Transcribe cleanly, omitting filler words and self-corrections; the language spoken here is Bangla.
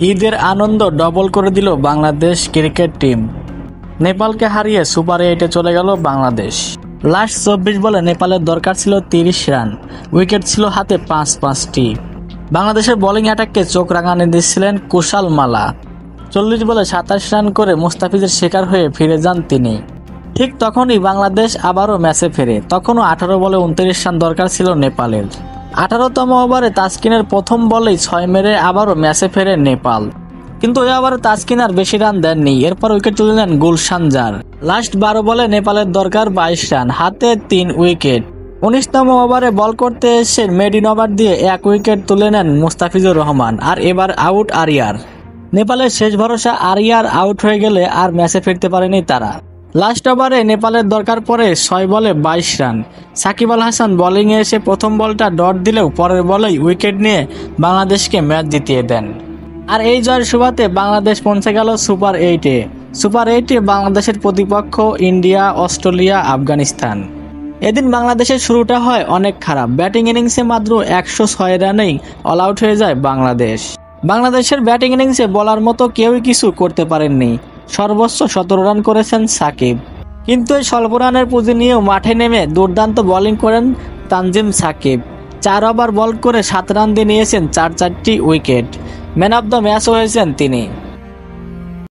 ঈদের আনন্দ ডবল করে দিল বাংলাদেশ ক্রিকেট টিম। নেপালকে হারিয়ে সুপার 8-এ চলে গেল বাংলাদেশ। লাস্ট 24 বলে নেপালের দরকার ছিল 30 রান, উইকেট ছিল হাতে 5-5টি। বাংলাদেশের বোলিং অ্যাটাককে চোখ রাঙানি দিচ্ছিলেন কুশাল মালা। 40 বলে 27 রান করে মুস্তাফিজের শিকার হয়ে ফিরে যান তিনি। ঠিক তখনই বাংলাদেশ আবারও ম্যাচে ফেরে। তখনও 18 বলে 29 রান দরকার ছিল নেপালের। 18তম ওভারে তাসকিনের প্রথম বলেই 6 মেরে আবারও ম্যাচে ফেরে নেপাল। কিন্তু ওই ওভারে তাসকিন আর বেশি রান দেননি। এরপর উইকেট তুলে নেন গুলশান জার। লাস্ট 12 বলে নেপালের দরকার 22 রান, হাতে 3 উইকেট। 19তম ওভারে বল করতে এসে মেডিন ওভার দিয়ে 1 উইকেট তুলে নেন মুস্তাফিজুর রহমান। আর এবার আউট আরিয়ার। নেপালের শেষ ভরসা আরিয়ার আউট হয়ে গেলে আর ম্যাচে ফিরতে পারেনি তারা। লাস্ট ওভারে নেপালের দরকার পড়ে 6 বলে 22 রান। সাকিব আল হাসান বোলিংয়ে এসে প্রথম বলটা ডট দিলেও পরের বলেই উইকেট নিয়ে বাংলাদেশকে ম্যাচ জিতিয়ে দেন। আর এই জয়ের সুবাদে বাংলাদেশ পৌঁছে গেল সুপার 8-এ। সুপার 8-এ বাংলাদেশের প্রতিপক্ষ ইন্ডিয়া, অস্ট্রেলিয়া, আফগানিস্তান। এদিন বাংলাদেশের শুরুটা হয় অনেক খারাপ। ব্যাটিং ইনিংসে মাত্র 106 রানেই অল আউট হয়ে যায় বাংলাদেশ। বাংলাদেশের ব্যাটিং ইনিংসে বলার মতো কেউই কিছু করতে পারেননি। সর্বোচ্চ 17 রান করেছেন সাকিব। কিন্তু এই স্বল্প রানের পুঁজি নিয়েও মাঠে নেমে দুর্দান্ত বোলিং করেন তানজিম সাকিব। 4 ওভার বল করে 7 রান দিয়ে নিয়েছেন 4টি wicket. Man of the match হয়েছেন তিনি।